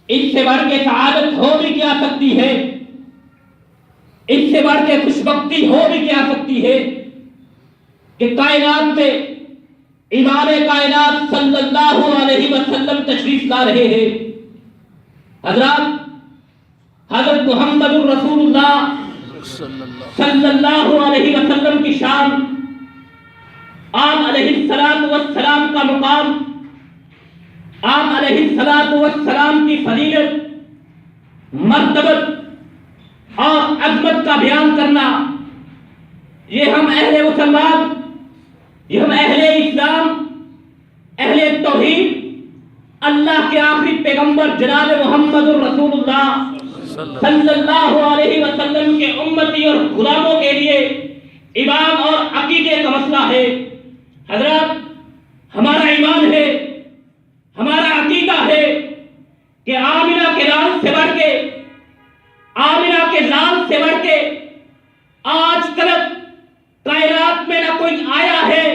اس سے بڑھ کے سعادت ہو بھی کیا سکتی ہے، اس سے بڑھ کے خوشبختی ہو بھی کیا سکتی ہے کہ کائنات میں امام کائنات صلی اللہ علیہ وسلم تشریف لا رہے ہیں۔ حضرت محمد الرسول اللہ صلی اللہ علیہ وسلم کی شان، آپ علیہ السلام کا مقام، آپ علیہ السلام کی فضیلت، مرتبت اور عظمت کا بیان کرنا، یہ ہم اہل مسلمان، یہ ہم اہل اسلام، اہل توحید، اللہ کے آخری پیغمبر جناب محمد الرسول اللہ صلی اللہ علیہ وسلم کے امتی اور غلاموں کے لیے ایمان اور عقیدے کا مسئلہ ہے۔ حضرات، ہمارا ایمان ہے، ہمارا عقیدہ ہے کہ آمنہ کے لال سے بڑھ کے، آمنہ کے لال سے بڑھ کے آج تک کائنات میں نہ کوئی آیا ہے،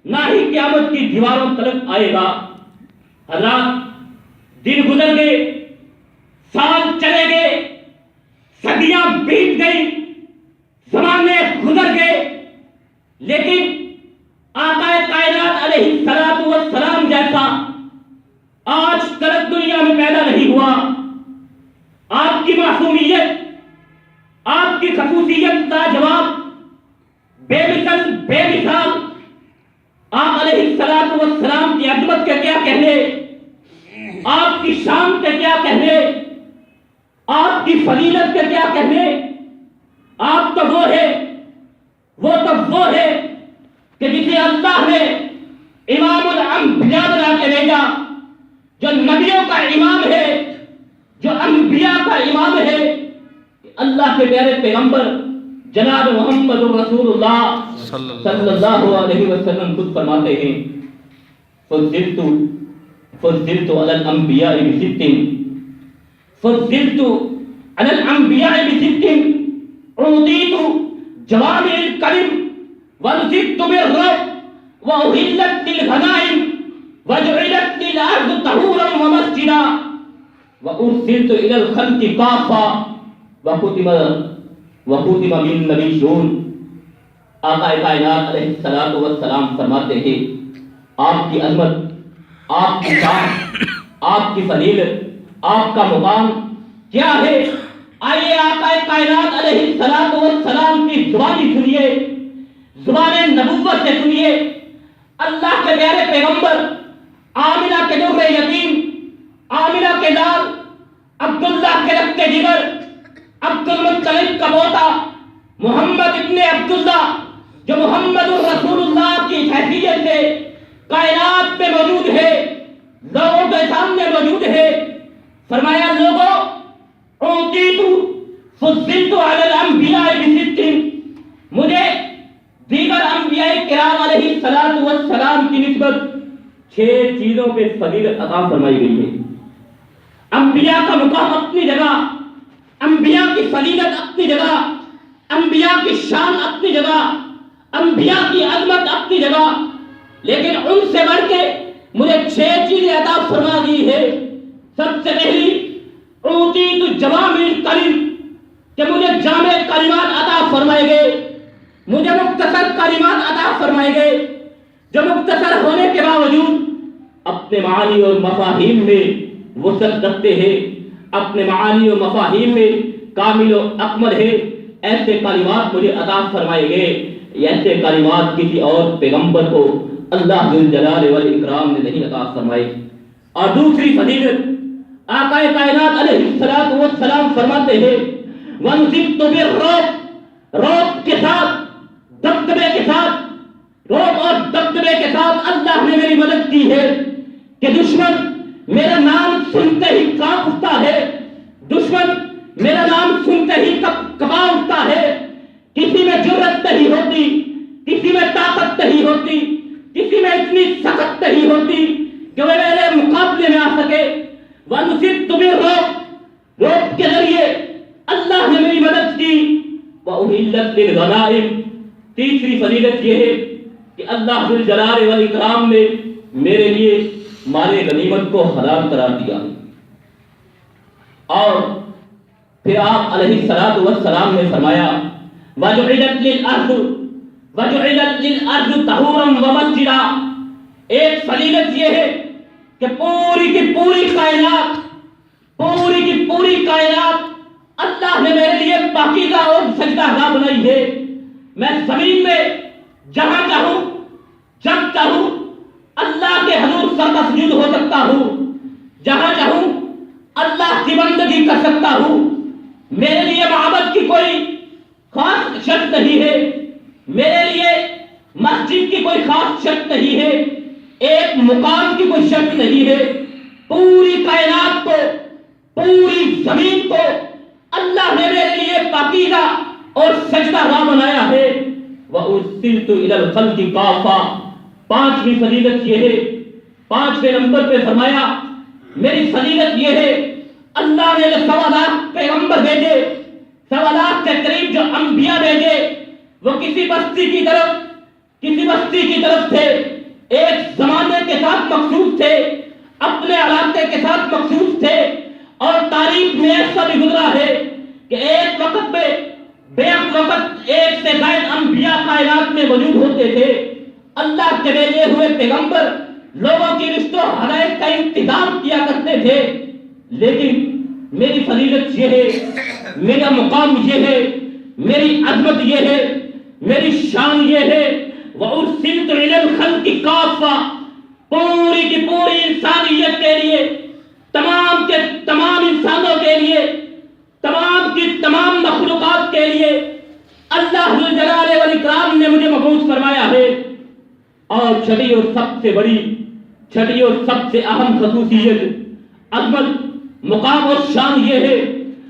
نہ ہی قیامت کی دیواروں تلک آئے گا۔ حضرات، دن گزر گئے، سال چلے گئے، صدیاں بیت گئی، زمانے گزر گئے، لیکن آقا کائنات علیہ السلام جیسا آج تک دنیا میں پیدا نہیں ہوا۔ آپ کی معصومیت، آپ کی خصوصیت لاجواب، بے مثال، آپ علیہ السلام کی عظمت کے کیا کہنے، آپ کی شان کے کیا کہنے، آپ کی فضیلت کے کیا کہنے۔ آپ تو وہ ہے، وہ ہے کہ جسے اللہ نے امام الانبیاء بنا کے بھیجا، جو نبیوں کا امام ہے، جو انبیاء کا امام ہے۔ اللہ کے پیارے پیغمبر جناب محمد رسول اللہ صلی اللہ علیہ وسلم خود فرماتے ہیں، فضلت علی الانبیاء بست، فضلت علی الانبیاء بست، اعطیت جوامع الکلم ورزقت بالرب واحلت للغنائم وجعلت للارض طهورا ومسجدا وارسلت الى الخلق كافة وختم بالنبیون۔ آقا کائنات علیہ السلام فرماتے ہیں، آپ کی عظمت، آپ کی شان، آپ کی فضیلت، آپ کا مقام کیا ہے؟ آئیے آقا کائنات علیہ السلام کی زبانی سنیے، زبان نبوت سے سنیے۔ اللہ کے پیارے پیغمبر، آمنہ کے در یتیم، آمنہ کے لال، عبداللہ کے رکتے جگر، عبد المطلب کا پوتا محمد ابن عبداللہ، جو محمد الرسول اللہ کی حیثیت سے کائنات میں موجود ہے، لوگوں کے سامنے موجود ہے۔ فرمایا، لوگوں، اعطیت فضلت علی الانبیاء بست، مجھے دیگر انبیاء کرام علیہ السلام کی نسبت 6 چیزوں پہ فضیلت عطا فرمائی گئی ہے۔ انبیاء کا مقام اپنی جگہ، انبیاء کی فضیلت اپنی جگہ، انبیاء کی شان اپنی جگہ، انبیاء کی عظمت اپنی جگہ، لیکن ان سے بڑھ کے مجھے 6 چیزیں عطا فرما دی ہے۔ سب سے پہلی، اعطیت جوامع الکلم، کہ مجھے جامع کلمات عطا فرمائے گئے، مجھے مختصر کلمات عطا فرمائے گئے، جو مختصر ہونے کے باوجود اپنے معانی اور مفاہیم میں وسعت رکھتے ہیں، اپنے معانی و مفاہیم میں کامل و اکمل ہے۔ ایسے کلمات مجھے عطا فرمائے گئے، ایسے کلمات کسی اور پیغمبر کو اللہ ذو الجلال والاکرام نے نہیں عطا فرمائے۔ اور دوسری فضیلت، آقا کائنات علیہ السلام فرماتے ہیں، وَنُصِبْتُ بِالرُّعْبِ، رعب کے ساتھ، دبدبے کے ساتھ، رعب اور دبدبے کے ساتھ اللہ نے میری مدد کی ہے کہ دشمن میرا نام سنتے ہی کانپ اٹھتا ہے، دشمن میرا نام سنتے ہی کپا اٹھتا ہے۔ کسی میں جرأت نہیں ہوتی، کسی میں طاقت نہیں ہوتی، کسی میں اتنی سخت نہیں ہوتی کہ وہ میرے مقابلے میں آ سکے۔ وَنُصِبْتُ بِالرُّعْبِ، رعب کے ذریعے اللہ نے میری مدد کی۔ وَأُحِلَّتْ لِلْغَنَائِمِ، تیسری فضیلت یہ ہے کہ اللہ ذو الجلال والاکرام نے میرے لیے مال غنیمت کو حلال قرار دیا۔ اور پھر آپ علیہ الصلوۃ والسلام نے فرمایا وَجُعِلَتْ لِلْأَرْضُ طَهُورًا وَمَسْجِدًا، ایک فضیلت یہ ہے کہ پوری کی پوری کائنات اللہ نے میرے لیے پاکیزہ اور سجدہ گاہ بنائی ہے. میں زمین میں جہاں چاہوں جب چاہوں اللہ کے حضور سر مسجود ہو سکتا ہوں، جہاں چاہوں اللہ کی بندگی کر سکتا ہوں. میرے لیے معبد کی کوئی خاص شرط نہیں ہے، میرے لیے مسجد کی کوئی خاص شرط نہیں ہے، ایک مقام کی کوئی شرط نہیں ہے. پوری کائنات کو، پوری زمین کو اللہ نے میرے لیے پاکیزہ اور سجدہ گاہ بنایا ہے. وَأُرْسِلْتُ إِلَى الْخَلْقِ كَافَّةً، پانچویں فضیلت یہ ہے، پانچویں نمبر پہ فرمایا میری فضیلت یہ ہے اللہ نے جو 1.25 لاکھ پیغمبر بھیجے، 1.25 لاکھ کے قریب جو انبیاء بھیجے، وہ کسی بستی کی طرف تھے، ایک زمانے کے ساتھ مخصوص تھے، اپنے علاقے کے ساتھ مخصوص تھے. اور تاریخ میں ایسا بھی گزرا ہے کہ ایک وقت میں بیک وقت ایک سے زائد انبیاء کائنات میں موجود ہوتے تھے. اللہ کے بھیجے ہوئے پیغمبر لوگوں کی رشتوں ہدایت کا انتظام کیا کرتے تھے. لیکن میری فضیلت یہ ہے، میرا مقام یہ ہے، میری عظمت یہ ہے، میری شان یہ ہے وَأُرْسِلْتُ إِلَى الْخَلْقِ كَافَّةً، پوری کی پوری انسانیت کے لیے، تمام کے تمام انسانوں کے لیے، تمام کی تمام مخلوقات کے لیے اللہ ذو جلال والاکرام نے مجھے مبعوث فرمایا ہے. اور چھٹی اور سب سے اہم خصوصیت، عظمت، مقام اور شان یہ ہے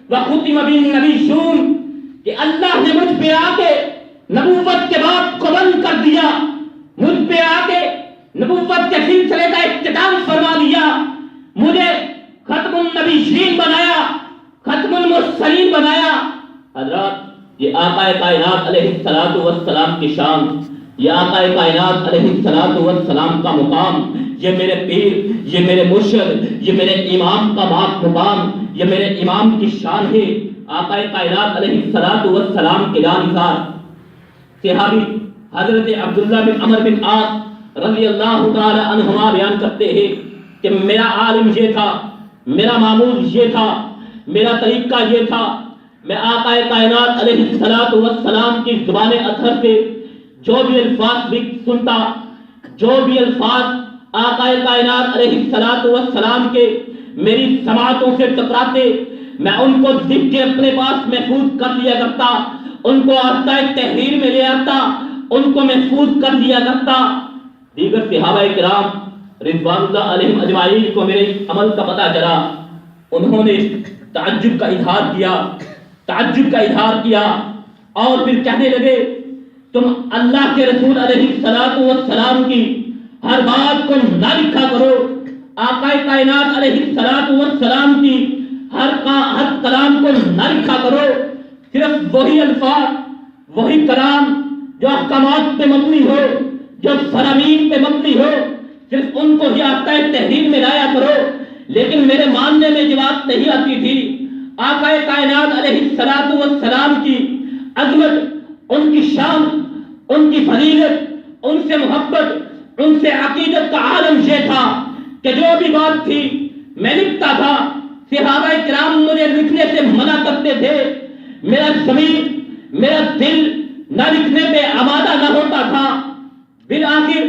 وَخُتِمَ بِالنَّبِيُّونَ کہ اللہ نے مجھ پہ آ کے نبوت کے بعد کو بند کر دیا، مجھ پہ آ کے نبوت کے سلسلے کا اختتام فرما دیا، مجھے ختم النبیین بنایا، ختم المرسلین بنایا. حضرات، یہ آقا کائنات علیہ الصلوۃ والسلام کی شان، یہ آقا کائنات علیہ الصلوۃ والسلام کا مقام، یہ میرے پیر، یہ میرے مرشد، یہ میرے امام کا مقام، یہ میرے امام کی شان ہے. آقا کائنات علیہ الصلوۃ والسلام کے لانسار صحابی حضرت عبداللہ بن عمر بن عاص رضی اللہ تعالی عنہما بیان کرتے ہیں کہ میرا عالم یہ تھا، میرا معمول یہ تھا، میرا طریقہ یہ تھا، میں آقا کائنات علیہ الصلوۃ والسلام کی زبان اطہر سے جو بھی الفاظ سنتا، جو بھی الفاظ آقا کائنات علیہ الصلوۃ والسلام کے میری سماعتوں سے ٹکراتے، میں ان کو لکھ کے اپنے پاس محفوظ کر لیا کرتا، ان کو آتا تحریر میں لے آتا، ان کو محفوظ کر لیا کرتا. دیگر صحابہ کرام رضوان اللہ علیہم اجمعین کو میرے عمل کا پتہ چلا، انہوں نے تعجب کا اظہار کیا اور پھر کہنے لگے تم اللہ کے رسول علیہ الصلوۃ والسلام کی ہر بات کو نہ لکھا کرو، آقا کائنات علیہ الصلوۃ والسلام کی ہر کلام کو نہ لکھا کرو، صرف وہی الفاظ، وہی کلام جو احکامات پہ مبنی ہو، جو فرامین پہ مبنی ہو، صرف ان کو ہی آقا تحریر میں لایا کرو. لیکن میرے ماننے میں یہ بات نہیں آتی تھی. آقا کائنات علیہ الصلوۃ والسلام کی عظمت، ان کی شان، ان کی فضیلت، ان سے محبت، ان سے عقیدت کا عالم یہ تھا کہ جو بھی بات تھی میں لکھتا تھا، صحابہ کرام مجھے لکھنے سے منع کرتے تھے، میرا ضمیر، میرا دل نہ لکھنے پہ آمادہ نہ ہوتا تھا. بالآخر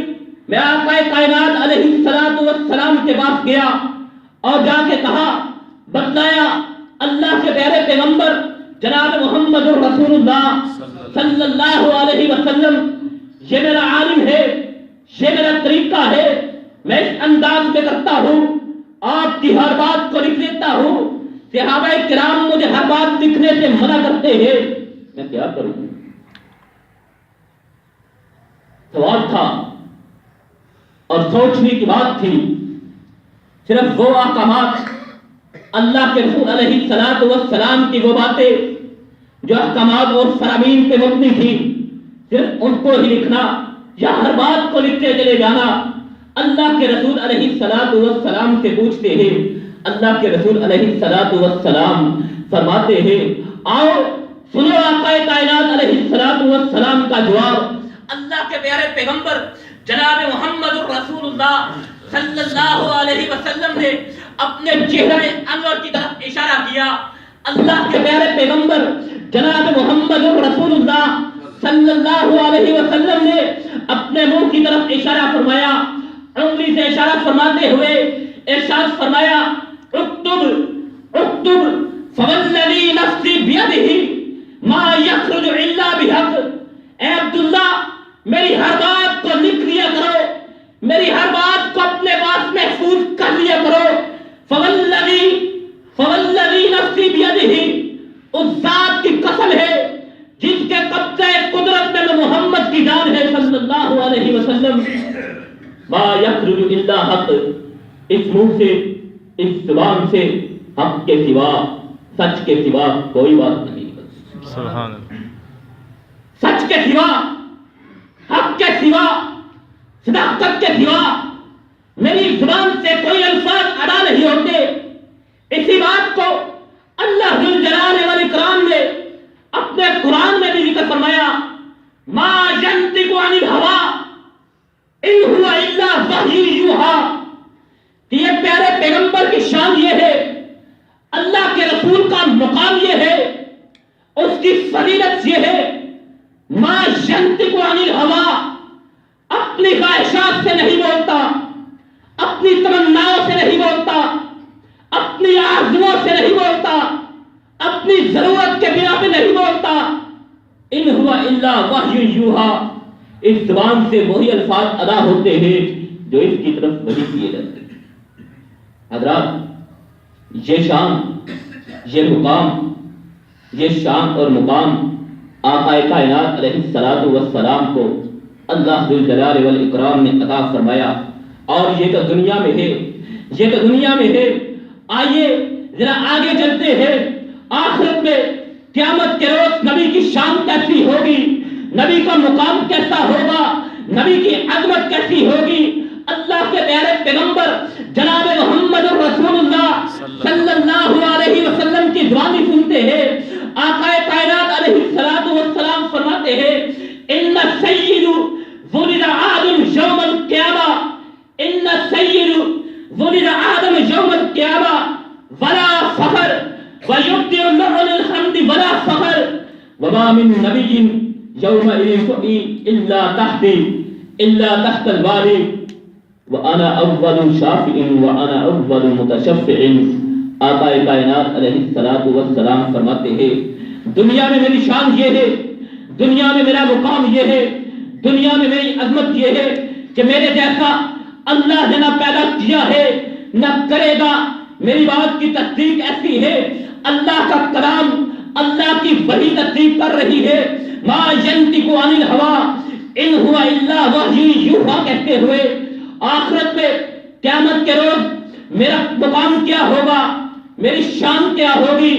میں آقا کائنات علیہ الصلوۃ والسلام کے پاس گیا اور جا کے کہا، بتلایا اللہ کے پیارے پیغمبر جناب محمد رسول اللہ صلی اللہ علیہ وسلم، یہ میرا عالم ہے، یہ میرا طریقہ ہے، میں اس انداز میں کرتا ہوں، آپ کی ہر بات کو لکھ لیتا ہوں، صحابہ کرام مجھے ہر بات لکھنے سے منع کرتے ہیں، میں کیا کروں؟ سوال تھا اور سوچنے کی بات تھی. صرف وہ احکامات، اللہ کے رسول علیہ الصلوۃ والسلام کی وہ باتیں جو احکامات اور فرامین پہ مبنی تھی، صرف ان کو ہی لکھنا یا ہر بات کو لکھتے چلے جانا. اللہ کے رسول علیہ الصلوۃ والسلام سے پوچھتے ہیں، اللہ کے رسول علیہ الصلوۃ والسلام فرماتے ہیں آؤ سنو آقا کائنات علیہ الصلوۃ والسلام کا جواب۔ اللہ کے پیارے پیغمبر جناب محمد رسول اللہ صلی اللہ علیہ وسلم نے اپنے چہرے انور کی طرف اشارہ کیا۔ اللہ کے پیارے پیغمبر جناب محمد رسول اللہ صلی اللہ علیہ وسلم نے اپنے منہ کی طرف اشارہ فرمایا، انگلی سے اشارہ فرماتے ہوئے ارشاد فرمایا اکتب اکتب فوالذی نفسی بیدہ ما یخرج الا بحق۔ اے عبداللہ میری ہر بات کو لکھ لیا کرو، میری ہر بات کو اپنے پاس محفوظ کر لیا کرو۔ فوالذی نفسی بیدہ، اس ذات کی قسم ہے جس کے قبضہ قدرت میں محمد کی جان ہے صلی اللہ علیہ وسلم، ما یخرج الا حق، اس منہ سے اس زبان سے حق کے سوا سچ کے سوا کوئی بات نہیں نکلتی۔ سبحان اللہ۔ سچ کے سوا حق کے سوا صداقت کے سوا میری زبان سے کوئی الفاظ ادا نہیں ہوتے۔ اسی بات کو اللہ ذل جلال والاکرام نے اپنے قرآن میں بھی ذکر فرمایا، ما ینطق عن الہویٰ ان هو الا وحی یوحیٰ، کہ یہ پیارے پیغمبر کی شان یہ ہے، اللہ کے رسول کا مقام یہ ہے، اس کی فضیلت یہ ہے، ما ینطق عن الہویٰ، اپنی خواہشات سے نہیں بولتا، اپنی تمناؤں سے نہیں بولتا، اپنی آرزوؤں سے نہیں بولتا، اپنی ضرورت کے بنا پہ نہیں بولتا، ان ہوا الا وحی یوحیٰ، اس زبان سے وہی الفاظ ادا ہوتے ہیں جو اس کی طرف وحی کیے جاتے ہیں۔ حضرات یہ شان، یہ مقام، یہ شان اور مقام آقا کائنات علیہ الصلوۃ والسلام کو اللہ ذل جلال والاکرام نے عطا فرمایا، اور یہ تو دنیا میں ہے، یہ تو دنیا میں ہے۔ آئیے ذرا آگے چلتے ہیں، آخرت میں قیامت کے روز نبی کی شان کیسی ہوگی، نبی کا مقام کیسا ہوگا، نبی کی عظمت کیسی ہوگی۔ اللہ کے پیارے پیغمبر جناب محمد رسول اللہ صلی اللہ علیہ وسلم کی زبانی سنتے ہیں، آقا کائنات علیہ الصلوۃ والسلام فرماتے ہیں ان السید ولد آدم یوم القیامہ، ان السید ولد آدم یوم القیامہ ولا فخر ویبدی اللہ الحمد ولا فخر وما من نبی یومئذ الا تحت الوالي وانا اول شافع وانا اول متشفع۔ آقا کائنات علیہ الصلوۃ والسلام فرماتے ہیں دنیا میں میری شان یہ ہے، دنیا میں میرا مقام یہ ہے، دنیا میں میری عظمت یہ ہے کہ میرے جیسا اللہ نے نہ پیدا کیا ہے نہ کرے گا۔ میری بات کی تصدیق ایسی ہے، اللہ کا کلام، اللہ کی وحی تصدیق کر رہی ہے۔ ما ینطق عن الہویٰ ان هو الا وحی یوحیٰ کہتے ہوئے آخرت میں قیامت کے روز میرا مقام کیا ہوگا، میری شان کیا ہوگی۔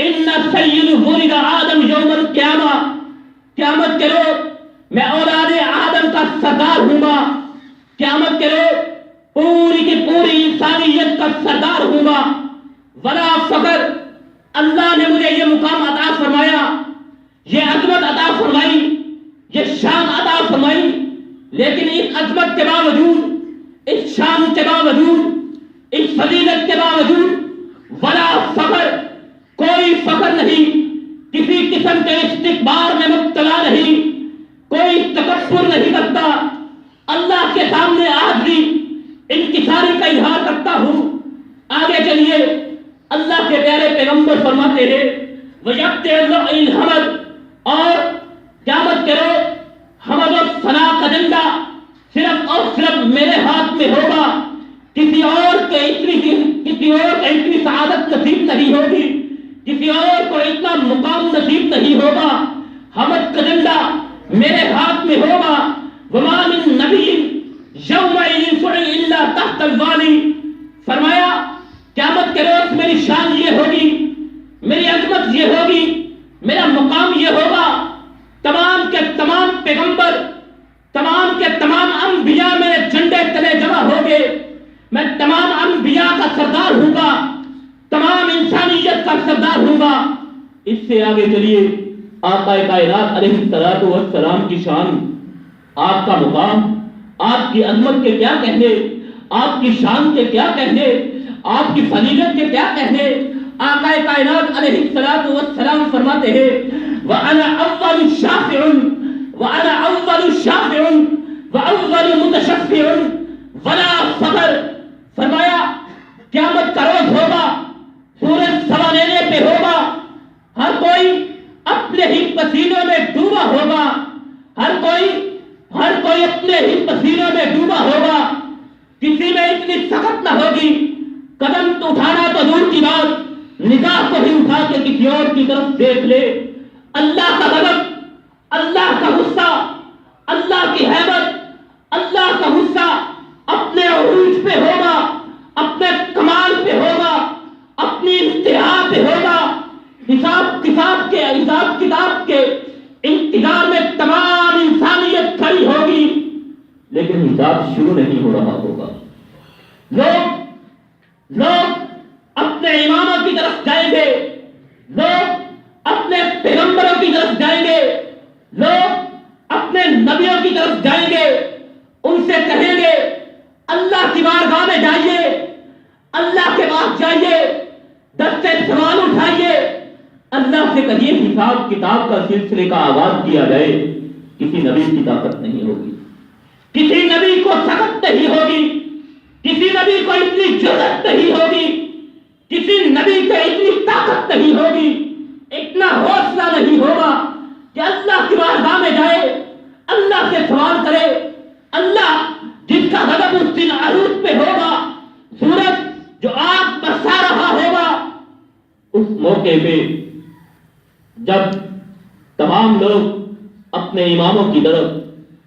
ان سید ولد آدم یوم القیامہ، قیامت کے روز میں اولاد آدم کا سردار ہوں گا، قیامت کے روز پوری کی پوری انسانیت کا سردار ہوں گا۔ ولا فخر، اللہ نے مجھے یہ مقام عطا فرمایا، یہ عظمت عطا فرمائی، یہ شان عطا فرمائی، لیکن اس عظمت کے باوجود، اس شان کے باوجود، اس فضیلت کے باوجود ولا فخر، کوئی فخر نہیں، کسی قسم کے استکبار میں مبتلا نہیں، کوئی تکبر نہیں کرتا، اللہ کے سامنے عاجزی انکساری کا اظہار کرتا ہوں۔ آگے چلیے، اللہ کے پیارے پیغمبر فرماتے ہیں وَيَبْتِعُ الْحَمَدْ، اور قیامت کے روز حمد و ثنا کا جھنڈا صرف اور صرف میرے ہاتھ میں ہوگا، کسی اور کو اتنی سعادت نصیب نہیں ہوگی، کسی اور کو اتنا مقام نصیب نہیں ہوگا۔ حمد کا جھنڈا میرے ہاتھ میں ہوگا۔ وما من نبی یومئذ الا تحت الوالي، فرمایا قیامت کے روز میری شان یہ ہوگی، میری عظمت یہ ہوگی، میرا مقام یہ ہوگا، تمام کے تمام پیغمبر، تمام کے تمام انبیاء میرے جھنڈے تلے جمع ہوں گے، میں تمام انبیاء کا سردار ہوں گا۔ کا سردار ہوں گا۔ اس سے آگے چلیے، آقا کائنات علیہ الصلوۃ والسلام کی شان، آپ کا مقام، آپ کی عظمت کے کیا کہنے، آپ کی شان کے کیا کہنے، آپ کی فضیلت کے کیا کہنے۔ آقا کائنات علیہ الصلوۃ والسلام فرماتے ہیں وَأَنَا أَوَّلُ الشَّافِعُ وَأَنَا أَوَّلُ الشَّافِعُ وَأَوَّلُ مُتَشَفِّعُ وَلَا فَخْرَ۔ فرمایا قیامت کا روز ہوگا، سورج سوانے پہ ہوگا، ہر کوئی اپنے ہی پسینوں میں ڈوبا ہوگا، ہر کوئی اپنے ہی پسینوں میں ڈوبا ہوگا، کسی میں اتنی سخت نہ ہوگی، قدم تو اٹھانا تو دور کی بات، نگاہ کو بھی اٹھا کے کسی اور کی طرف دیکھ لے۔ اللہ کا غضب، اللہ کا غصہ، اللہ کی حیبت، اللہ کا غصہ اپنے عروج پہ ہوگا، اپنے کمال پہ ہوگا، اپنی انتہا پہ ہوگا۔ حساب کتاب کے انتظار میں تمام انسانیت کھڑی ہوگی، لیکن حساب شروع نہیں ہو رہا ہوگا۔ لوگ اپنے اماموں کی طرف جائیں گے، لوگ اپنے پیغمبروں کی طرف جائیں گے، لوگ اپنے نبیوں کی طرف جائیں گے، ان سے کہیں گے اللہ کی بارگاہ میں جائیے، اللہ کے پاس جائیے، دستے سوال اٹھائیے، اللہ سے کہیے حساب کتاب کا سلسلے کا آغاز کیا جائے۔ کسی نبی کی طاقت نہیں ہوگی، کسی نبی کو سخت نہیں ہوگی، کسی نبی کو اتنی جرأت نہیں ہوگی، کسی نبی کو اتنی طاقت نہیں ہوگی، اتنا حوصلہ نہیں ہوگا کہ اللہ کی بارگاہ میں جائے، اللہ سے سوال کرے۔ اللہ جس کا غضب اس دن عروج پہ ہوگا، سورج جو آگ برسا رہا ہوگا، اس موقع پہ جب تمام لوگ اپنے اماموں کی طرف،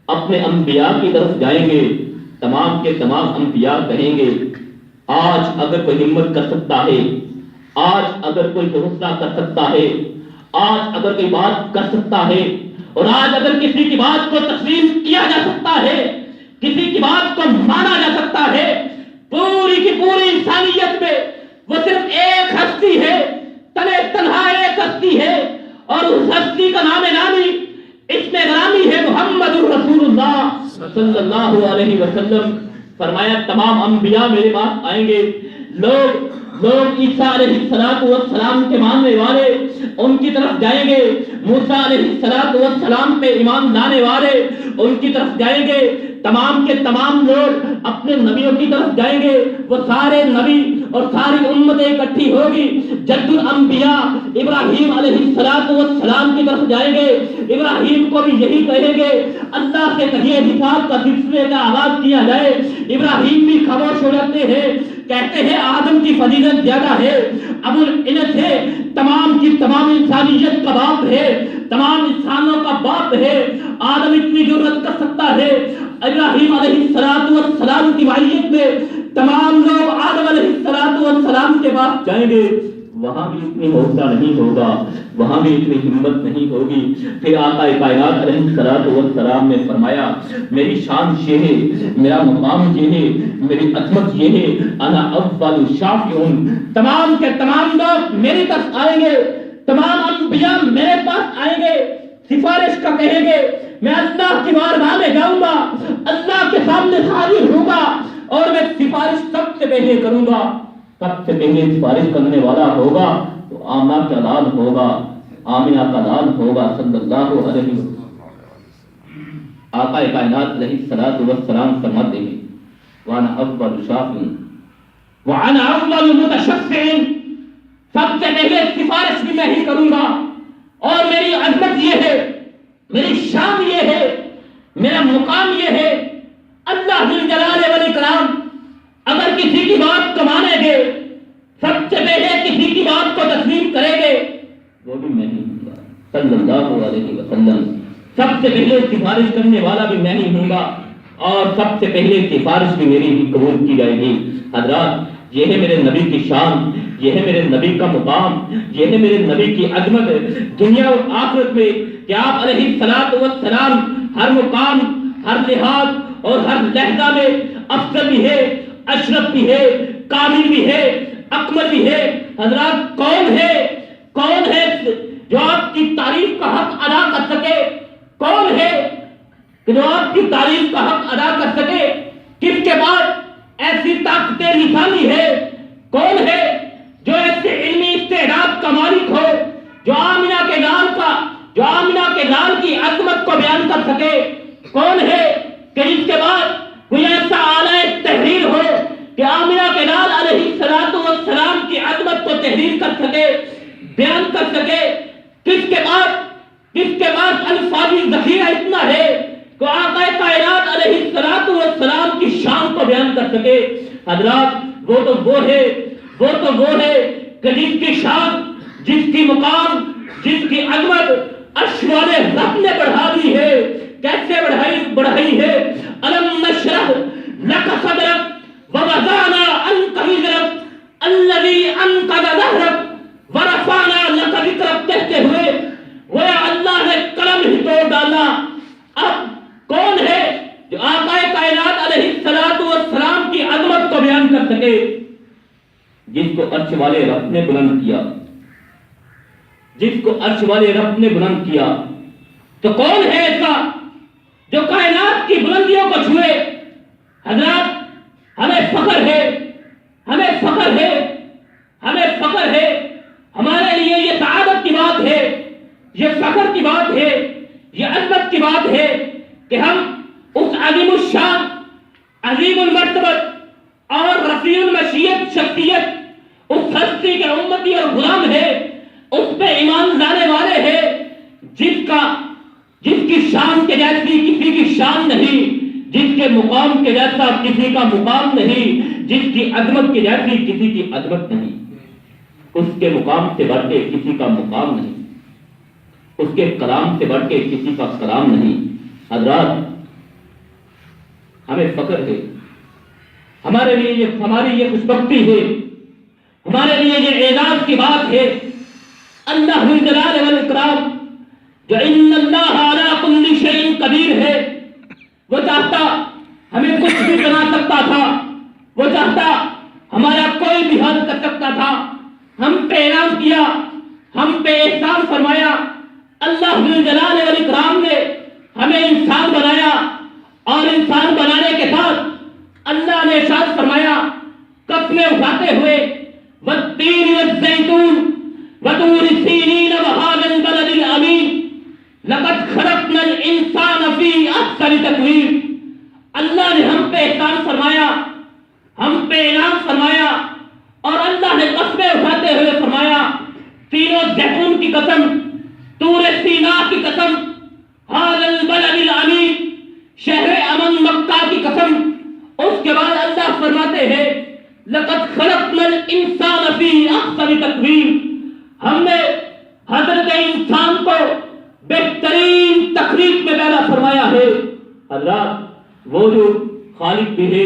اپنے انبیاء کی طرف جائیں گے، تمام کے تمام انبیاء کہیں گے آج اگر کوئی ہمت کر سکتا ہے، آج اگر کوئی حوصلہ کر سکتا ہے، آج اگر کوئی بات کر سکتا ہے، اور آج اگر کسی کی بات کو تسلیم کیا جا سکتا ہے، کسی کی بات کو مانا جا سکتا ہے، پوری کی پوری انسانیت میں وہ صرف ایک ہستی ہے، تنہا تنہا ایک ہستی ہے، اور اس ہستی کا نام نامی، اس میں گرامی ہے محمد رسول اللہ صلی اللہ علیہ وسلم۔ فرمایا تمام انبیاء میرے پاس آئیں گے، لوگ عیسیٰ علیہ السلام کے ماننے والے ان کی طرف جائیں گے، موسیٰ علیہ السلام پہ ایمان لانے والے ان کی طرف جائیں گے، تمام کے تمام لوگ اپنے نبیوں کی طرف جائیں گے، وہ سارے نبی اور ساری امتیں اکٹھی ہوگی، جد الانبیاء ابراہیم علیہ السلام کی طرف جائیں گے، ابراہیم کو بھی یہی کہیں گے اللہ سے کہیے حساب کا سلسلے کا آغاز کیا جائے۔ ابراہیم بھی خاموش ہو جاتے ہیں، کہتے ہیں آدم کی فضیلت زیادہ ہے، ابو العنت ہے، تمام کی تمام انسانیت کا باپ ہے، تمام انسانوں کا باپ ہے، آدم اتنی جرأت کر سکتا ہے۔ ابراہیم علیہ السلام کی معیت میں تمام لوگ آدم علیہ السلام کے پاس جائیں گے، وہاں بھی اتنی حوصلہ نہیں ہوگا، وہاں بھی اتنی ہمت نہیں ہوگی۔ پھر آقا کائنات علیہ السلام نے فرمایا میری شان یہ ہے، میرا مقام یہ ہے، میری عظمت یہ ہے، انا اول شافع، تمام کے تمام لوگ میری طرف آئیں گے، تمام انبیاء میرے پاس آئیں گے، سفارش کا کہیں گے، میں اللہ کی بارگاہ میں جاؤں گا، اللہ کے سامنے حاضر ہوں گا، اور میں سفارش سب سے پہلے کروں گا۔ سب سے پہلے سفارش کرنے والا ہوگا تو آمنہ کا لال ہوگا، آمنہ کا لال ہوگا صلی اللہ علیہ وسلم۔ آقا کائنات علیہ السلام فرماتے ہیں وَأَنَا أَوَّلُ شَافِعٍ وَأَنَا أَوَّلُ مُتَشَفِّعٍ، سب سے پہلے سفارش بھی میں ہی کروں گا، اور میری عظمت یہ ہے، میری شان یہ ہے، میرا مقام یہ ہے۔ اللہ ذو الجلال والاکرام اگر کسی کی بات کو مانیں گے، سب سے پہلے کسی کی بات کو تسلیم کریں گے، وہ بھی میں ہی ہوں گا صلی اللہ علیہ وسلم۔ سب سے پہلے سفارش کرنے والا بھی میں ہی ہوں گا، اور سب سے پہلے سفارش بھی میری ہی قبول کی جائے گی۔ حضرات یہ ہے میرے نبی کی شان، یہ ہے میرے نبی کا مقام، یہ ہے میرے نبی کی عظمت دنیا اور آخرت میں، کہ آپ علیہ السلام ہر مقام، ہر لحاظ اور ہر لہجہ میں افضل بھی ہے، اشرف بھی ہے، کامل بھی ہے، اکمل بھی ہے۔ حضرات کون ہے سکے؟ کون ہے کہ جس کے بعد کوئی ایسا آلہ تحریر ہو کہ آمنہ کے لال علیہ السلام کی عظمت کو تحریر کر سکے، بیان کر سکے؟ کس کے بعد الفاظی ذخیرہ اتنا ہے کہ آقا کائنات علیہ السلام کی شان کو بیان کر سکے؟ حضرات وہ تو وہ ہے کہ جس کی شان، جس کی مقام، جس کی عظمت عرش والے رب نے بڑھا دی ہے۔ کیسے بڑھائی ہے؟ الم نشرح لک صدرک ووضعنا عنک وزرک الذی انقض ظہرک ورفعنا لک ذکرک کہتے ہوئے گویا اللہ نے قلم ہی توڑ ڈالا۔ اب کون ہے جو آقا کائنات علیہ السلام کی عظمت کو بیان کر سکے؟ جس کو عرش والے رب نے بلند کیا، جس کو عرش والے رب نے بلند کیا، تو کون ہے ایسا جو کائنات کی بلندیوں کو چھوئے؟ حضرات ہمیں فخر ہے، ہمارے لیے یہ سعادت کی بات ہے، یہ فخر کی بات ہے، یہ عظمت کی بات ہے کہ ہم اس عظیم الشان، عظیم المرتبت اور رفیع المشیت شخصیت، اس ہستی کے امتی اور غلام ہے، اس پہ ایمان لانے والے ہیں جس کی شان کے جیسی کسی کی شان نہیں، جس کے مقام کے جیسا کسی کا مقام نہیں، جس کی عظمت کے جیسی کسی کی عظمت نہیں، اس کے مقام سے بڑھ کے کسی کا مقام نہیں، اس کے کلام سے بڑھ کے کسی کا کلام نہیں۔ حضرات ہمیں فخر ہے، ہماری یہ خوشبختی ہے، ہمارے لیے یہ اعزاز کی بات ہے۔ اللہ ذو الجلال والاکرام جو ان اللہ علی کل شیء قدیر ہے، وہ چاہتا ہمیں کچھ بھی بنا سکتا تھا، وہ چاہتا ہمارا کوئی بھی حل کر سکتا تھا۔ ہم پہ انعام کیا، ہم پہ احسان فرمایا۔ اللہ ذو الجلال والاکرام نے ہمیں انسان بنایا، اور انسان بنانے کے ساتھ اللہ نے ارشاد فرمایا قسمیں اٹھاتے ہوئے والتین والزیتون وطور سینین وہذا البلد الامین لقد خلقنا الانسان فی احسن تقویم۔ اللہ نے ہم پہ احسان فرمایا، ہم پہ انعام فرمایا، اور اللہ نے قسمیں اٹھاتے ہوئے فرمایا تین و زیتون کی قسم، طور سینا کی قسم، ھذا البلد الامین، شہر امن مکہ کی قسم۔ اس کے بعد اللہ فرماتے ہیں لقد خلقنا الانسان فی احسن تقویم، ہم نے حضرت انسان کو بہترین تخلیق میں پیدا فرمایا ہے۔ حضرات وہ جو خالق بھی ہے،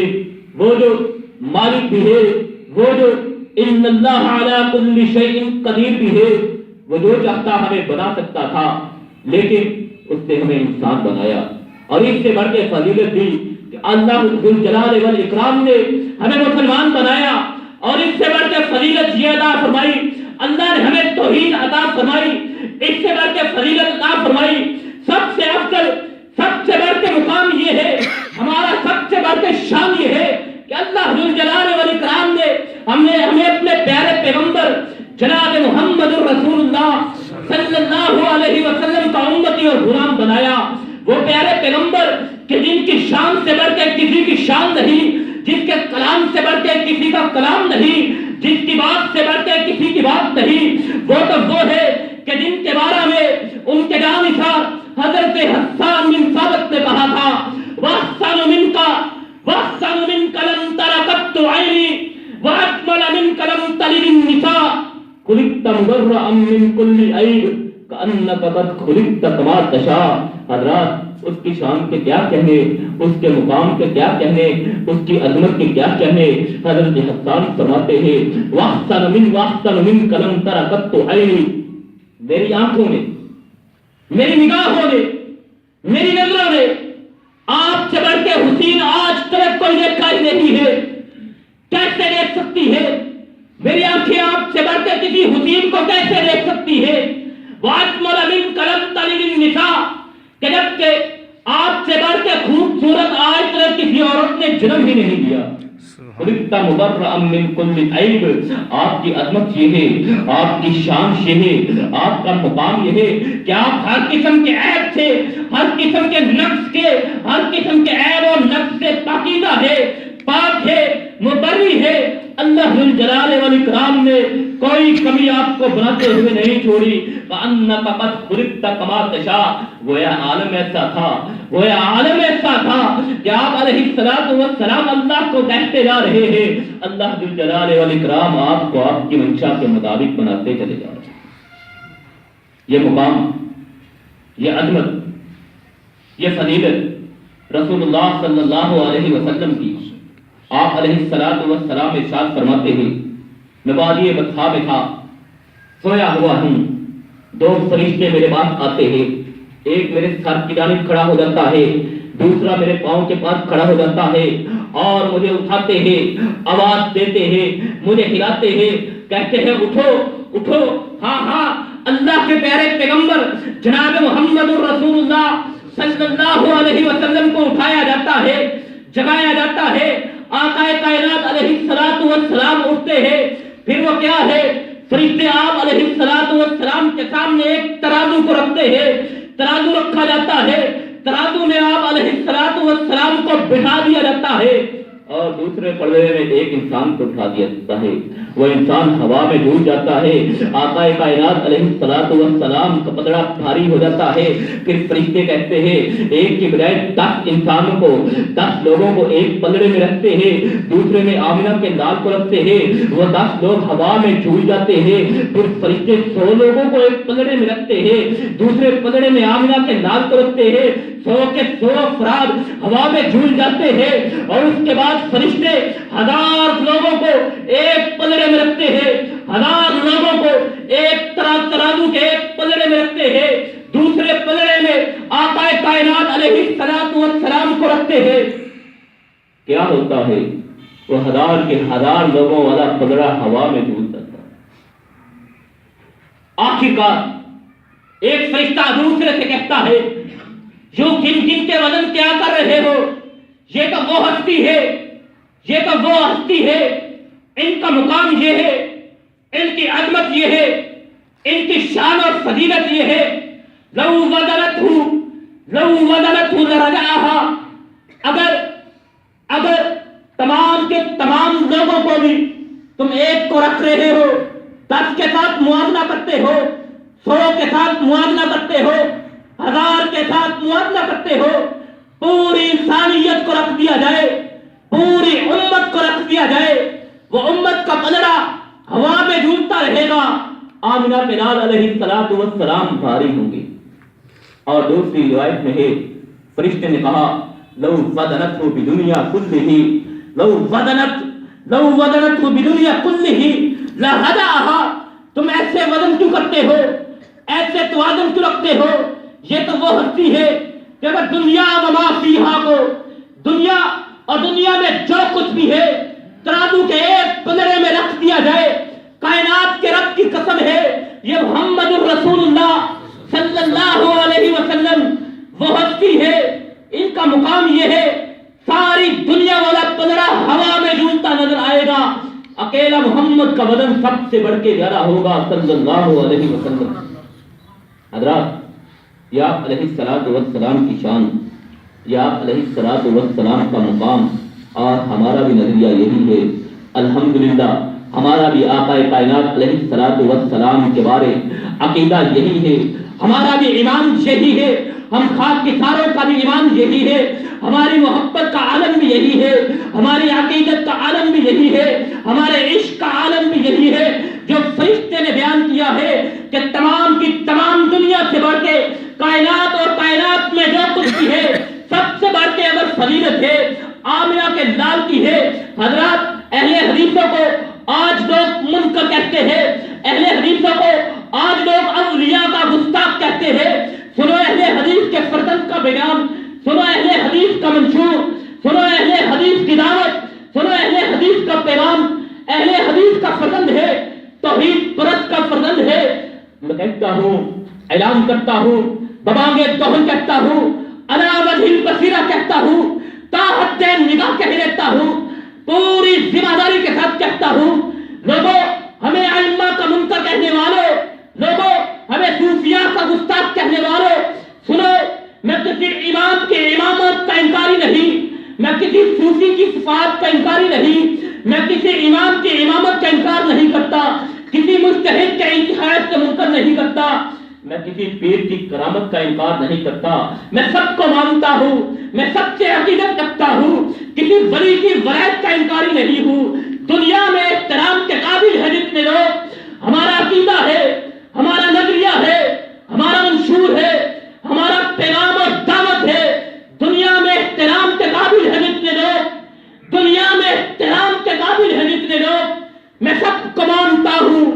وہ جو مالک بھی ہے، وہ جو ان اللہ علی کل شیء قدیر بھی ہے، وہ جو چاہتا ہمیں بنا سکتا تھا، لیکن اس نے ہمیں انسان بنایا۔ اور اس سے بڑھ کے فضیلت دی کہ اللہ ذو الجلال والاکرام نے ہمیں مسلمان بنایا، اور اس سے بڑھ کے فضیلت یہ عطا فرمائی اللہ نے ہمیں توحید عطا فرمائی، اس سے بڑھ کے فضیلت عطا فرمائی۔ سب سے افضل، سب سے بڑھ کے مقام یہ ہے، ہمارا سب سے بڑھ کے شان یہ ہے کہ اللہ ذو الجلال والاکرام نے ہمیں اپنے پیارے پیغمبر جناب محمد رسول اللہ صلی اللہ علیہ وسلم کا امتی اور غلام بنایا۔ وہ پیارے پیغمبر کہ جن کی شان سے بڑھ کے کسی کی شان نہیں، جس کے کلام سے بڑھ کے کسی کا کلام نہیں، جس کی بات سے بڑھ کے کسی کی بات نہیں، وہ تو وہ ہے کہ جن کے بارے میں ان کے جانثار حضرت حسان بن ثابت نے کہا تھا وَأَحْسَنُ مِنْكَ لَمْ تَرَ قَطُّ عَيْنِي وَأَجْمَلَ مِنْكَ لَمْ تَلِدِ النِّسَاءُ خُلِقْتَ مُبَرَّأً مِنْ كُلِّ عَيْبٍ كَأَنَّكَ قَدْ خُلِقْتَ كَمَا تَشَاءُ۔ حضرات اس کی شان کے کیا کہنے، اس کے مقام کے کیا کہنے، اس کی عظمت کے کیا کہنے۔ حضرت حسان فرماتے ہیں وَأَحْسَنُ مِنْكَ لَمْ تَرَ قَطُّ عَيْنِي، میری آنکھوں نے، میری نگاہوں نے، میری نظروں نے آپ سے بڑھ کے حسین آج تک کوئی دیکھا ہی نہیں ہے۔ کیسے دیکھ سکتی ہے میری آنکھیں آپ سے بڑھ کے کسی حسین کو کیسے دیکھ سکتی ہے؟ وَأَجْمَلَ مِنْكَ لَمْ تَلِدِ النِّسَاءُ، کہ جبکہ آپ سے بڑھ کے خوبصورت آج تک کسی عورت نے جنم ہی نہیں دیا۔ خلقت مبرأ من کل عیب. آپ کی عظمت یہ ہے، آپ کی شان یہ ہے، آپ کا مقام یہ ہے کہ آپ ہر قسم کے عیب سے، ہر قسم کے نقص کے، ہر قسم کے عیب اور نقص سے پاکیزہ ہے، پاک ہے، مبرئ ہے. اللہ ذو الجلال والاکرام نے کوئی کمی آپ کو بناتے ہوئے نہیں چھوڑی. وَأَنَّكَ قَدْ خُلِقْتَ كَمَا تَشَاءُ. گویا عالم ایسا تھا، گویا عالم ایسا تھا کہ آپ علیہ السلام اللہ کو کہتے جا رہے ہیں، اللہ ذو الجلال والاکرام آپ کو آپ کی منشا کے مطابق بناتے چلے جا رہے ہیں. یہ مقام، یہ عظمت، یہ فضیلت رسول اللہ صلی اللہ علیہ وسلم کی. آپ علیہ السلام ارشاد فرماتے ہیں، میں وادی بطحا میں تھا، سویا ہوا ہوں، دو فرشتے میرے پاس آتے ہیں، ایک میرے سر کی جانب کھڑا ہو جاتا ہے، دوسرا میرے پاؤں کے پاس کھڑا ہو جاتا ہے اور مجھے اٹھاتے ہیں، آواز دیتے ہیں، مجھے ہلاتے ہیں، کہتے ہیں اٹھو اٹھو. ہاں ہاں، اللہ کے پیارے پیغمبر جناب محمد رسول اللہ صلی اللہ علیہ وسلم کو اٹھایا جاتا ہے، جگایا جاتا ہے. آقا کائنات علیہ السلام اٹھتے ہیں. پھر وہ کیا ہے، فرشتے آپ علیہ السلام کے سامنے ایک ترازو کو رکھتے ہیں، ترازو رکھا جاتا ہے، ترازو میں آپ علیہ السلام کو بٹھا دیا جاتا ہے اور دوسرے پلڑے میں ایک انسان کو اٹھا دیا جاتا ہے. وہ انسان ہوا میں ڈول جاتا ہے. آقا کائنات علیہ السلام کا پلڑا بھاری ہو جاتا ہے. پھر فرشتے کہتے ہیں ایک کی بجائے 10 انسانوں کو، 10 لوگوں کو ایک پلڑے میں رکھتے ہیں، دوسرے میں آمنہ کے لال کو رکھتے ہیں. وہ 10 لوگ ہوا میں جھول جاتے ہیں. پھر فرشتے 100 لوگوں کو ایک پلڑے میں رکھتے ہیں، دوسرے پلڑے میں آمنہ کے لال کو رکھتے ہیں. 100 کے 100 افراد ہوا میں جھول جاتے ہیں اور اس کے بعد فرشتے 1000 لوگوں کو ایک پلڑے میں رکھتے ہیں، 1000 لوگوں کو ایک ترازو کے ایک پلڑے میں رکھتے ہیں، دوسرے پلڑے میں آقا کائنات علیہ السلام کو رکھتے ہیں. کیا ہوتا ہے، وہ 1000 کے 1000 لوگوں والا پلڑا ہوا میں جھول جاتا ہے. آخرکار ایک فرشتہ دوسرے سے کہتا ہے جو جن کے وزن کیا کر رہے ہو، یہ تو وہ ہستی ہے، یہ تو وہ ہستی ہے، ان کا مقام یہ ہے، ان کی عظمت یہ ہے، ان کی شان اور فضیلت یہ ہے. لو وزنته لرجعها. اگر تمام کے تمام لوگوں کو بھی تم ایک کو رکھ رہے ہو، 10 کے ساتھ موازنہ کرتے ہو، 100 کے ساتھ موازنہ کرتے ہو، 1000 کے ساتھ موازنہ کرتے ہو، پوری انسانیت کو رکھ دیا جائے، پوری امت کو رکھ دیا جائے، وہ امت کا پلڑا ہوا میں جھولتا رہے گا. آمنہ بلال علیہ السلام بھاری ہوں گے. اور دوسری روایت میں ہے فرشتے نے کہا لو وزنته بدنیا کلہ، لو وزنته بدنیا کلہ لہداها. تم ایسے وزن کیوں کرتے ہو، ایسے توازن کیوں رکھتے ہو؟ یہ تو وہ ہستی ہے کہ اگر دنیا وما فیہا کو، دنیا اور دنیا میں جو کچھ بھی ہے ترازو کے ایک پلڑے میں رکھ دیا جائے، کائنات کے رب کی قسم ہے یہ محمد الرسول اللہ صلی اللہ علیہ وسلم وہ ہستی ہے، ان کا مقام یہ ہے، ساری دنیا والا پلڑا ہوا میں جھولتا نظر آئے گا، اکیلا محمد کا وزن سب سے بڑھ کے زیادہ ہوگا صلی اللہ علیہ وسلم. حضرات، یا علیہ السلام کی شان، یا علیہ السلام کا مقام اور ہمارا بھی نظریہ یہی ہے. الحمدللہ ہمارا بھی آقا کائنات علیہ السلام کے بارے عقیدہ یہی ہے، ہمارا بھی ایمان یہی ہے، ہم خاک کے ساروں کا بھی ایمان یہی ہے، ہماری محبت کا عالم بھی یہی ہے، ہماری عقیدت کا عالم بھی یہی ہے، ہمارے عشق کا عالم بھی یہی ہے. جو فرشتے نے بیان کیا ہے کہ تمام کی تمام دنیا سے بڑھ کے کائنات اور کائنات میں جو کچھ بھی ہے سب سے بڑھ کے اگر فضیلت ہے آمنہ کے لال کی ہے. حضرات، اہل حدیثوں کو آج لوگ منکر کہتے ہیں، اہل حدیثوں کو آج لوگ اولیاء کا گستاخ کہتے ہیں. سنو اہل حدیث کے فرزند کا بیان، سنو اہل حدیث کا منشور، سنو اہل حدیث کی دعوت، سنو اہل حدیث کا پیغام. اہل حدیث کا فرزند ہے، توحید پرست کا فرزند ہے. میں کہتا ہوں، اعلان کرتا ہوں، ببانگے دہن کہتا ہوں، علی وجہ البصیرہ کہتا ہوں، تا حد نگاہ کہہ دیتا ہوں، پوری ذمہ داری کے ساتھ کہتا ہوں، لوگوں ہمیں ائمہ کا منکر کہنے والوں، لوگوں ہمیں صوفیاء کا گستاخ کہنے والوں، سنو، میں کسی امام کے امامت کا انکاری نہیں، میں کسی صوفی کی صفات کا انکاری نہیں، میں کسی امام کی امامت کا انکار نہیں کرتا، کسی مجتہد کے اجتہاد سے منکر نہیں کرتا، میں کسی پیر کی کرامت کا انکار نہیں کرتا، میں سب کو مانتا ہوں، میں سب سے عقیدت رکھتا ہوں، کسی ولی کی ولایت کا انکاری نہیں ہوں۔ دنیا میں احترام کے قابل ہے جتنے لوگ، ہمارا عقیدہ ہے، ہمارا نظریہ ہے، ہمارا منشور ہے، ہمارا پیغام اور دعوت ہے، دنیا میں احترام کے قابل ہے جتنے لوگ، دنیا میں احترام کے قابل ہے جتنے لوگ، میں سب کو مانتا ہوں،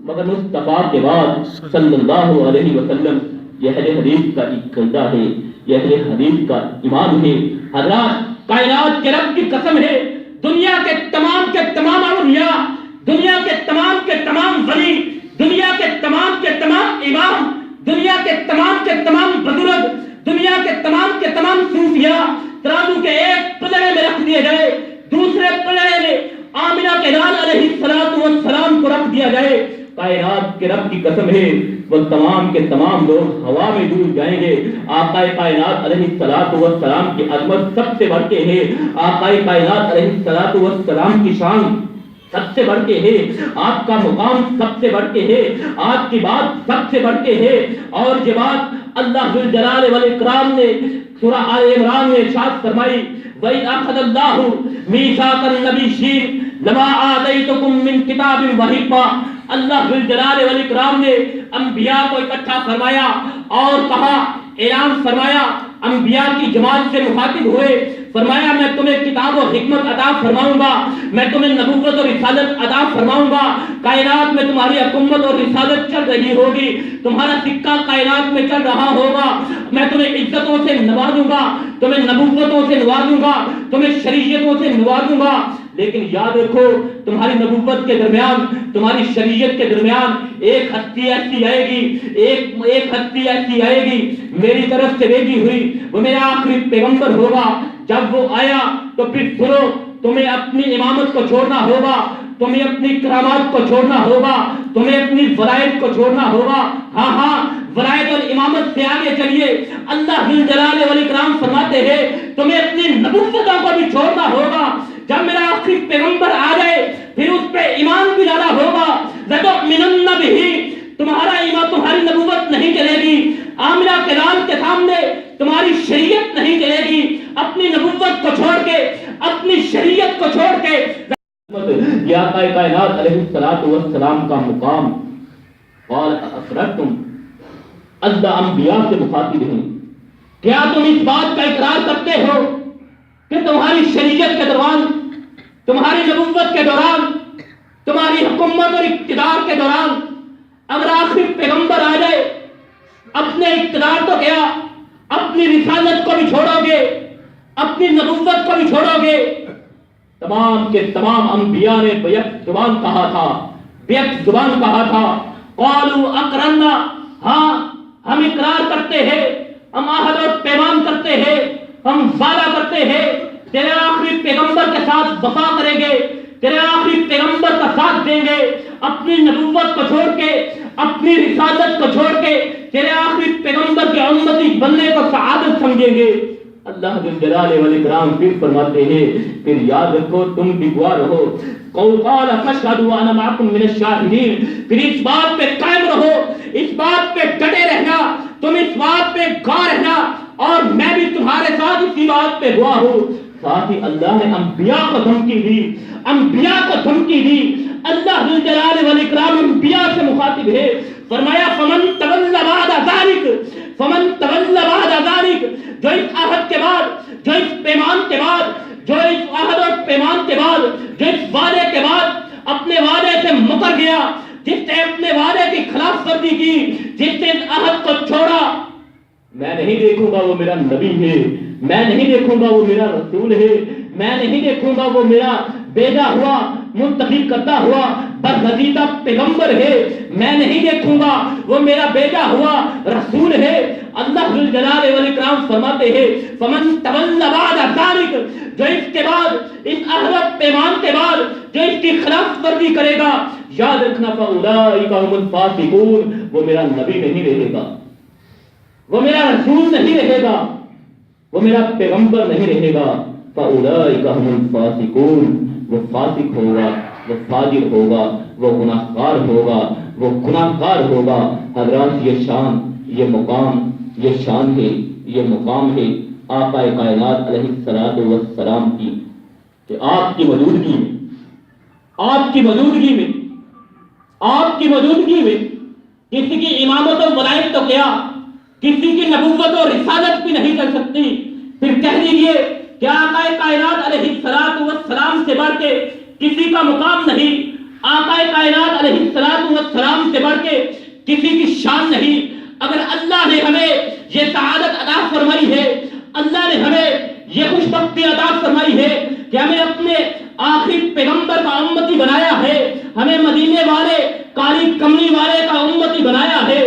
مگر مصطفیٰ کے بعد صلی اللہ علیہ وسلم یہ اہل حدیث کا ایک قاعدہ ہے، یہ اہل حدیث کا ایمان ہے۔ حضرات، کائنات کے رب کی قسم ہے، دنیا کے تمام اولیاء، دنیا کے تمام ولی، دنیا کے تمام امام، دنیا کے تمام بزرگ، دنیا کے تمام صوفیاء ترازو کے ایک پلڑے میں رکھ دیے گئے، دوسرے پلڑے میں آمنہ کے لال علیہ السلام کو رکھ دیا جائے، کائنات کے رب کی قسم ہے وہ تمام کے تمام لوگ ہوا میں ڈوب جائیں گے۔ آقا کائنات علیہ السلام کی عظمت سب سے بڑھ کے ہے، آقا کائنات علیہ السلام کی شان سب سے بڑھ کے ہے، آپ کا مقام سب سے بڑھ کے ہے، آپ کی بات سب سے بڑھ کے ہے، اور یہ بات اللہ ذو الجلال والاکرام نے سورہ آل عمران میں ارشاد فرمائی، وَإِذْ أَخَذَ اللَّهُ مِيثَاقَ النَّبِيِّينَ لَمَا آتَيْتُكُم مِّن كِتَابٍ وَحِكْمَةٍ۔ اللہ ذو الجلال والاکرام نے انبیاء کو اکٹھا فرمایا اور کہا، اعلان فرمایا، انبیاء کی جماعت سے مخاطب ہوئے، فرمایا میں تمہیں کتاب و حکمت عطا فرماؤں گا، میں تمہیں نبوت اور رسالت عطا فرماؤں گا، کائنات میں تمہاری حکومت اور رسالت چل رہی ہوگی، تمہارا سکہ کائنات میں چل رہا ہوگا، میں تمہیں عزتوں سے نوازوں گا، تمہیں نبوتوں سے نوازوں گا، تمہیں شریعتوں سے نوازوں گا، لیکن یاد رکھو تمہاری نبوت کے درمیان، تمہاری شریعت کے درمیان ایک ہستی ایسی آئے گی، ایک ہستی ایسی آئے گی میری طرف سے بھیجی ہوئی، وہ میرا آخری پیغمبر ہوگا۔ جب وہ آیا تو پھر سنو، تمہیں اپنی امامت کو چھوڑنا ہوگا، تمہیں اپنی کرامات کو چھوڑنا ہوگا، تمہیں اپنی ولایت کو چھوڑنا ہوگا۔ ہاں، ولایت اور امامت سے آگے چلیے، اللہ ذو الجلال والاکرام فرماتے ہیں تمہیں اپنی نبوتوں کو بھی چھوڑنا ہوگا۔ جب میرا آخری پیغمبر آ جائے پھر اس پہ ایمان بھی لانا ہوگا، لَتُؤْمِنُنَّ بِهِ، تمہارا ایمان، تمہاری نبوت نہیں چلے گی، آمنہ کے لال کے سامنے تمہاری شریعت نہیں چلے گی، اپنی نبوت کو چھوڑ کے، اپنی شریعت کو چھوڑ کے یا کائنات علیہ السلام کا مقام قال اقررتم، اللہ انبیاء سے مخاطب ہیں، کیا تم اس بات کا اقرار کرتے ہو کہ تمہاری شریعت کے دوران، تمہاری نبوت کے دوران، تمہاری حکومت اور اقتدار کے دوران اگر آخری پیغمبر آ جائے، اپنے اقتدار تو کیا، اپنی رسالت کو بھی چھوڑو گے، اپنی نبوت کو بھی چھوڑو گے؟ تمام کے تمام انبیاء نے بیک زبان کہا تھا، قالوا اقررنا، ہاں ہم اقرار کرتے ہیں، ہم عہد اور پیمان کرتے ہیں، ہم وعدہ کرتے ہیں تیرے آخری پیغمبر کے ساتھ وفا کریں گے، تیرے آخری پیغمبر کا ساتھ دیں گے، اپنی نبوت کو چھوڑ کے، اپنی رسالت کو چھوڑ کے تیرے آخری پیغمبر کے امتی بننے کو سعادت سمجھیں گے۔ اللہ ذو الجلال والاکرام پھر فرماتے ہیں، پھر یاد رکھو تم بھی گواہ رہو، قال فاشهدوا وانا معكم من الشاهدين، پھر اس بات پہ قائم رہو، اس بات پہ ڈٹے رہنا، تم اس بات پہ گواہ رہنا، اور میں بھی تمہارے ساتھ اسی بات پہ گواہ ہوں۔ ساتھ ہی اللہ نے انبیاء کو دھمکی دی، اللہ ذو الجلال والاکرام انبیاء سے مخاطب ہے، فرمایا فمن تولى بعد ذلك، جو اس عہد کے بعد، جو اس پیمان کے بعد، جو اس عہد اور پیمان کے بعد، جو اس وعدے کے بعد اپنے وعدے سے مکر گیا، جس نے اپنے وعدے کی خلاف ورزی کی، جس نے اس عہد کو چھوڑا، میں نہیں دیکھوں گا وہ میرا نبی ہے، میں نہیں دیکھوں گا وہ میرا رسول ہے، میں نہیں دیکھوں گا وہ میرا بھیجا ہوا، منتخب کرتا ہوا برگزیدہ پیغمبر ہے، میں نہیں دیکھوں گا وہ میرا بھیجا ہوا رسول ہے۔ اللہ ذو الجلال والاکرام فرماتے ہیں فمن تولى بعد ذلك، جو اس کے بعد، اس عہد پیمان کے بعد جو اس کی خلاف ورزی کرے گا، یاد رکھنا فاولئک هم الفاسقون، وہ میرا نبی نہیں رہے گا، وہ میرا رسول نہیں رہے گا، وہ میرا پیغمبر نہیں رہے گا. فاولئک هم الفاسقون، وہ فاسق ہوگا، وہ فاجر ہوگا، وہ گناہگار ہوگا، وہ گناہگار ہوگا. حضرات یہ شان، یہ مقام، یہ شان ہے، یہ مقام ہے آقا کائنات علیہ الصلوۃ والسلام کی، کہ آپ کی موجودگی میں، آپ کی موجودگی میں، آپ کی موجودگی میں کسی کی امامت و ولایت تو کیا، کسی کی نبوت و رسالت بھی نہیں چل سکتی. پھر کہہ دیجئے کہ آقا کائنات علیہ الصلوۃ والسلام سے بڑھ کے کسی کا مقام نہیں، آقا کائنات علیہ الصلوۃ والسلام سے بڑھ کے کسی کی شان نہیں. اگر اللہ نے ہمیں یہ سعادت عطا فرمائی ہے، اللہ نے ہمیں یہ خوش بختی عطا فرمائی ہے کہ ہمیں اپنے آخری پیغمبر کا امتی بنایا ہے، ہمیں مدینے والے کالی کملی والے کا امتی بنایا ہے،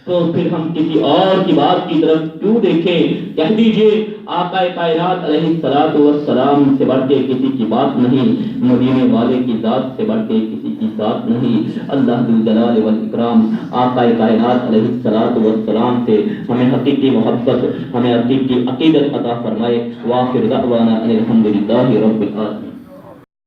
تو پھر ہم کسی اور کی بات کی طرف کیوں دیکھیں؟ کہہ دیجئے آقا کائنات علیہ الصلوۃ والسلام سے بڑھ کے کسی کی بات نہیں، مدینے والے کی ذات سے بڑھ کے کسی کی ذات نہیں. اللہ ذو الجلال والاکرام آقا کائنات علیہ الصلوۃ والسلام سے ہمیں حقیقی محبت، ہمیں حقیقی عقیدت عطا فرمائے. وآخر دعوانا ان الحمد للہ رب العالمین.